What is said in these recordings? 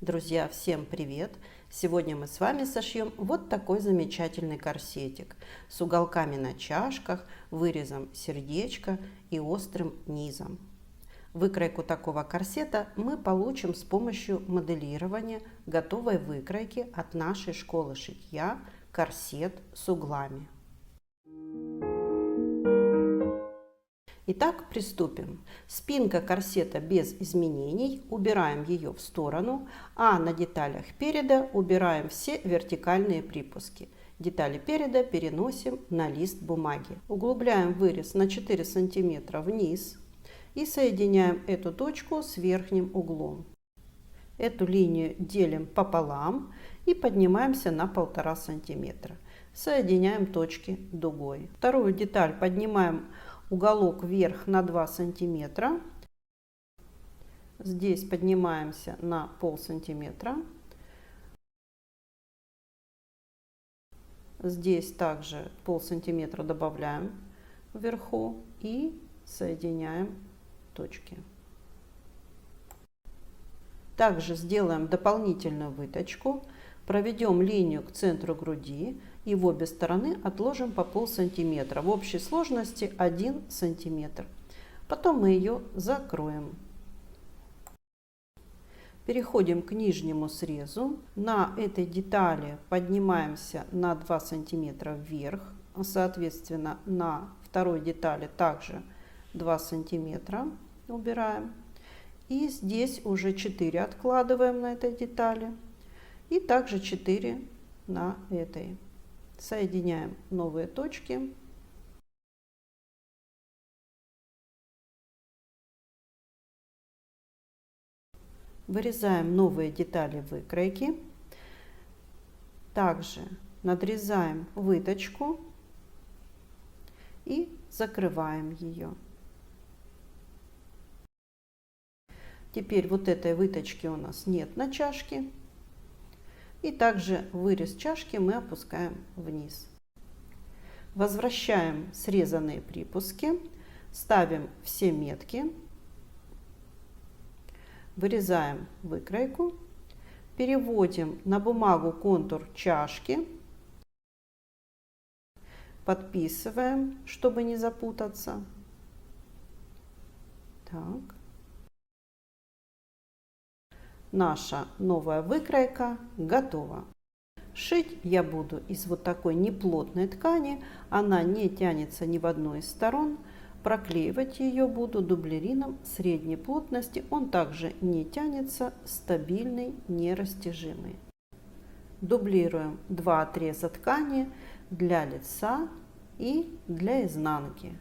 Друзья, всем привет! Сегодня мы с вами сошьем вот такой замечательный корсетик с уголками на чашках, вырезом сердечка и острым низом. Выкройку такого корсета мы получим с помощью моделирования готовой выкройки от нашей школы шитья «Корсет с углами». Итак, приступим. Спинка корсета без изменений, убираем ее в сторону, а на деталях переда убираем все вертикальные припуски. Детали переда переносим на лист бумаги. Углубляем вырез на 4 см вниз и соединяем эту точку с верхним углом. Эту линию делим пополам и поднимаемся на 1,5 см. Соединяем точки дугой. Вторую деталь поднимаем уголок вверх на 2 сантиметра. Здесь поднимаемся на 0,5 сантиметра. Здесь также 0,5 сантиметра добавляем вверху и соединяем точки. Также сделаем дополнительную выточку. Проведем линию к центру груди и в обе стороны отложим по 0,5 сантиметра. В общей сложности 1 сантиметр. Потом мы ее закроем. Переходим к нижнему срезу. На этой детали поднимаемся на 2 сантиметра вверх. Соответственно, на второй детали также 2 сантиметра убираем. И здесь уже 4 откладываем на этой детали. И также 4 на этой. Соединяем новые точки. Вырезаем новые детали выкройки. Также надрезаем выточку и закрываем ее. Теперь вот этой выточки у нас нет на чашке. И также вырез чашки мы опускаем вниз. Возвращаем срезанные припуски, ставим все метки, вырезаем выкройку, переводим на бумагу контур чашки, подписываем, чтобы не запутаться. Так. Наша новая выкройка готова. Шить я буду из вот такой неплотной ткани, она не тянется ни в одну из сторон. Проклеивать ее буду дублерином средней плотности, он также не тянется, стабильный, нерастяжимый. Дублируем 2 отреза ткани для лица и для изнанки.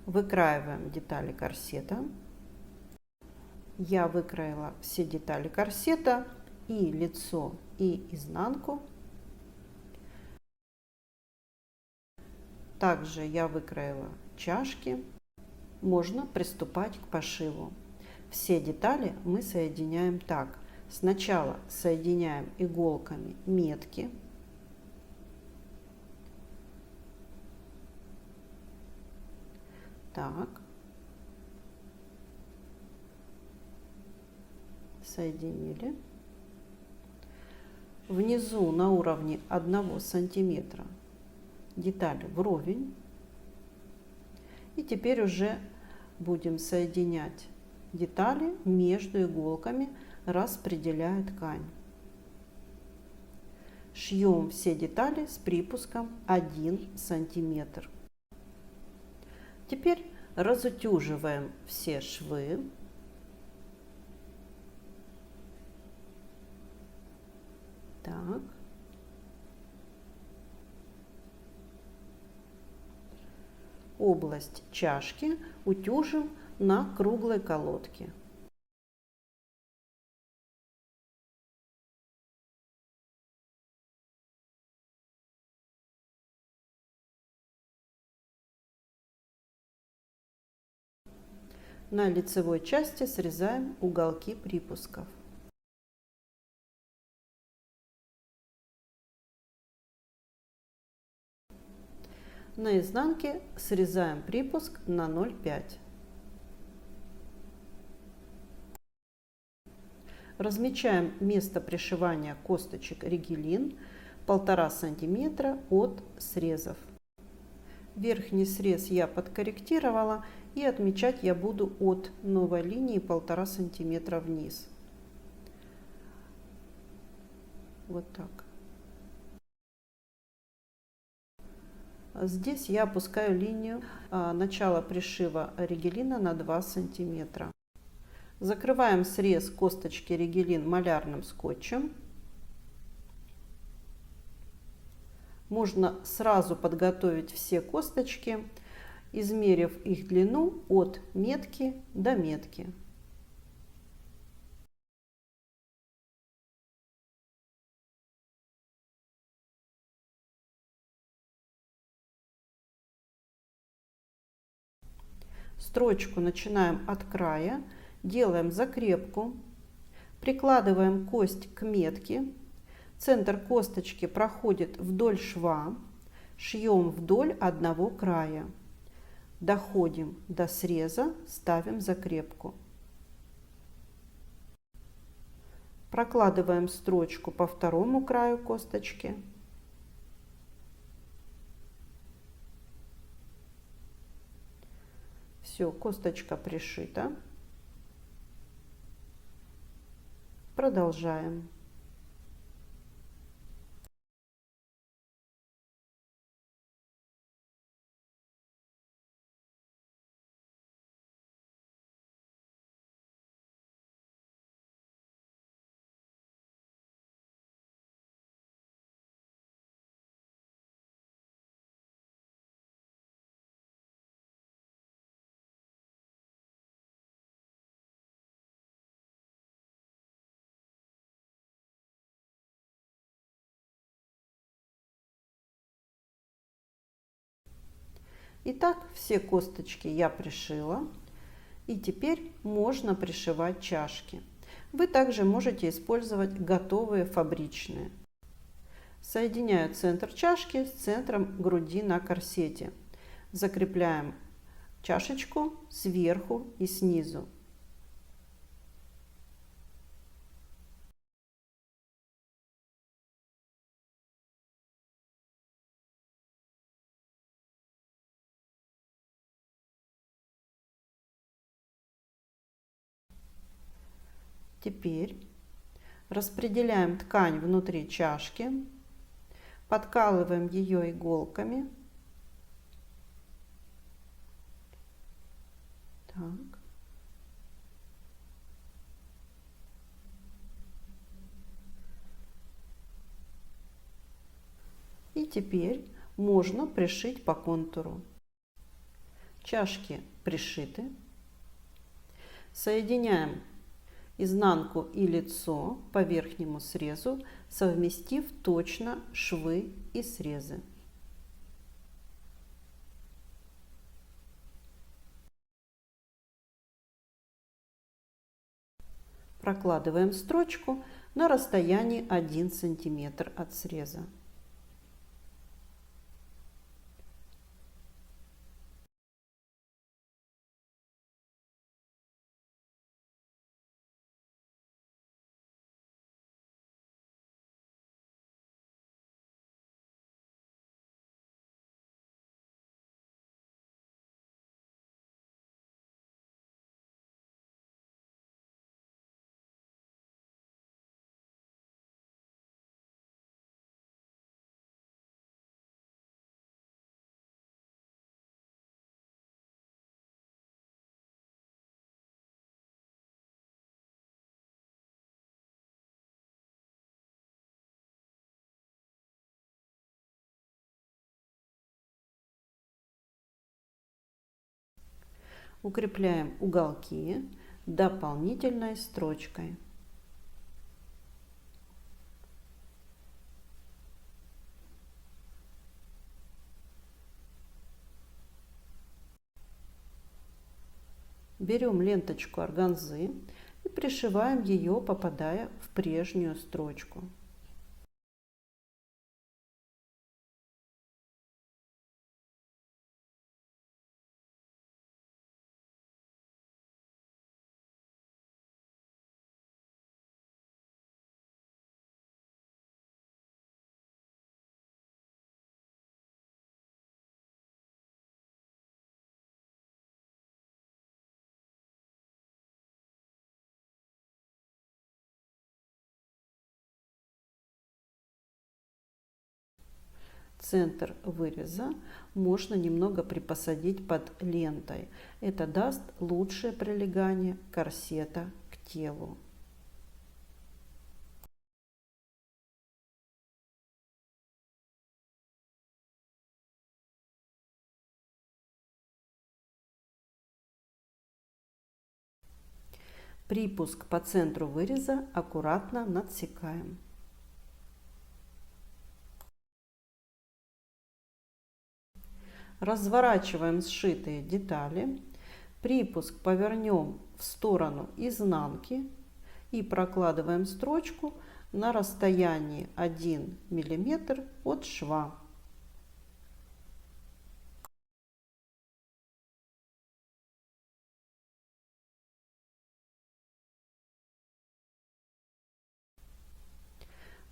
Выкраиваем детали корсета. Я выкроила все детали корсета, и лицо, и изнанку. Также я выкроила чашки. Можно приступать к пошиву. Все детали мы соединяем так. Сначала соединяем иголками метки. Так. Соединили. Внизу на уровне 1 сантиметра детали вровень. И теперь уже будем соединять детали между иголками, распределяя ткань. Шьем все детали с припуском 1 сантиметр. Теперь разутюживаем все швы. Так. Область чашки утюжим на круглой колодке. На лицевой части срезаем уголки припусков. На изнанке срезаем припуск на 0,5. Размечаем место пришивания косточек ригелин 1,5 см от срезов. Верхний срез я подкорректировала, и отмечать я буду от новой линии 1,5 см вниз. Вот так. Здесь я опускаю линию начала пришива ригелина на 2 см. Закрываем срез косточки ригелин малярным скотчем. Можно сразу подготовить все косточки, измерив их длину от метки до метки. Строчку начинаем от края, делаем закрепку, прикладываем кость к метке, центр косточки проходит вдоль шва, шьем вдоль одного края, доходим до среза, ставим закрепку. Прокладываем строчку по второму краю косточки. Все, косточка пришита. Продолжаем. Итак, все косточки я пришила. И теперь можно пришивать чашки. Вы также можете использовать готовые фабричные. Соединяю центр чашки с центром груди на корсете. Закрепляем чашечку сверху и снизу. Теперь распределяем ткань внутри чашки, подкалываем ее иголками. Так. И теперь можно пришить по контуру. Чашки пришиты. Соединяем изнанку и лицо по верхнему срезу, совместив точно швы и срезы. Прокладываем строчку на расстоянии 1 см от среза. Укрепляем уголки дополнительной строчкой. Берем ленточку органзы и пришиваем ее, попадая в прежнюю строчку. центр выреза можно немного припосадить под лентой. Это даст лучшее прилегание корсета к телу. Припуск по центру выреза аккуратно надсекаем. Разворачиваем сшитые детали. Припуск повернем в сторону изнанки и прокладываем строчку на расстоянии 1 мм от шва.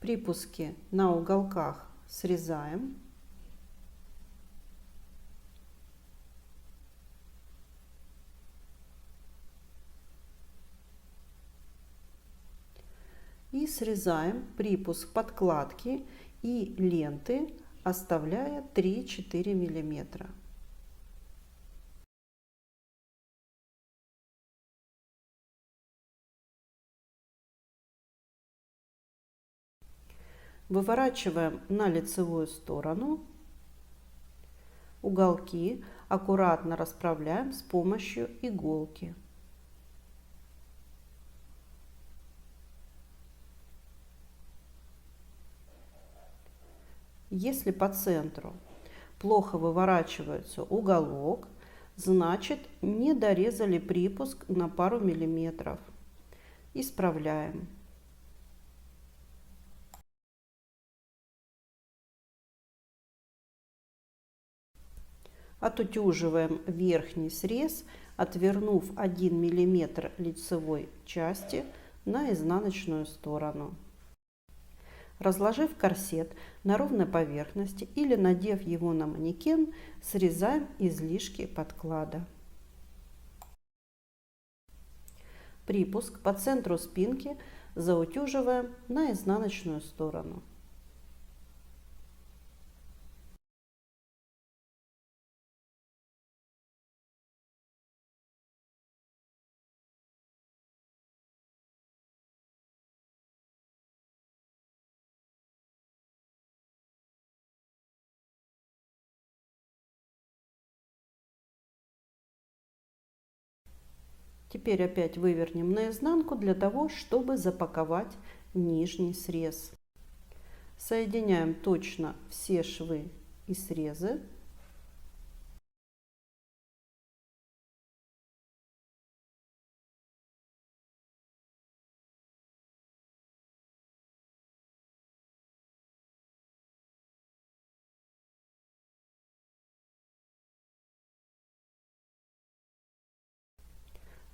Припуски на уголках срезаем. И срезаем припуск подкладки и ленты, оставляя 3-4 мм. Выворачиваем на лицевую сторону. Уголки аккуратно расправляем с помощью иголки. Если по центру плохо выворачивается уголок, значит не дорезали припуск на пару миллиметров. Исправляем. Отутюживаем верхний срез, отвернув 1 мм лицевой части на изнаночную сторону. Разложив корсет на ровной поверхности или надев его на манекен, срезаем излишки подклада. Припуск по центру спинки заутюживаем на изнаночную сторону. Теперь опять вывернем наизнанку для того, чтобы запаковать нижний срез. Соединяем точно все швы и срезы.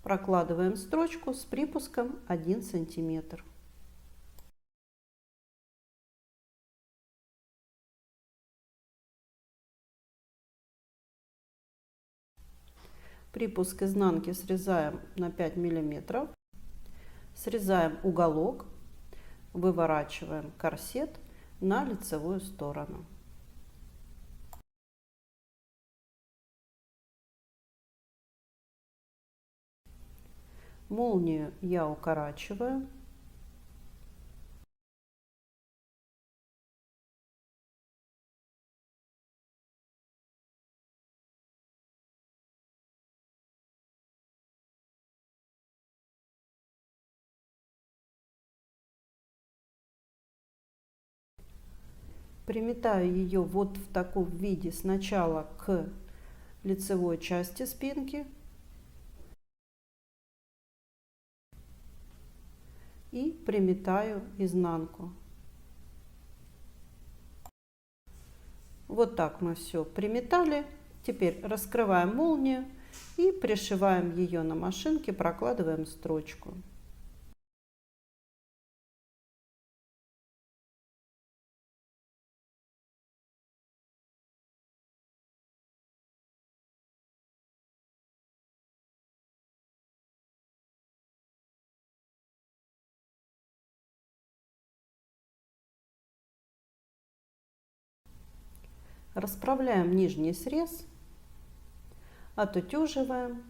Прокладываем строчку с припуском 1 см. Припуск изнанки срезаем на 5 мм. Срезаем уголок, выворачиваем корсет на лицевую сторону. Молнию я укорачиваю. Приметаю ее вот в таком виде сначала к лицевой части спинки и приметаю изнанку. Вот так мы все приметали. Теперь раскрываем молнию и пришиваем ее на машинке, прокладываем строчку. Расправляем нижний срез, отутюживаем.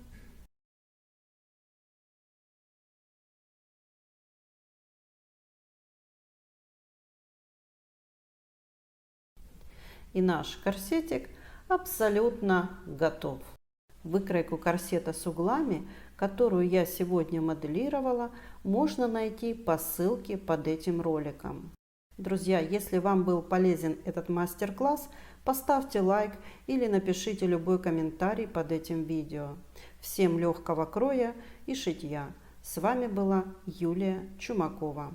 И наш корсетик абсолютно готов. Выкройку корсета с углами, которую я сегодня моделировала, можно найти по ссылке под этим роликом. Друзья, если вам был полезен этот мастер-класс, поставьте лайк или напишите любой комментарий под этим видео. Всем легкого кроя и шитья. С вами была Юлия Чумакова.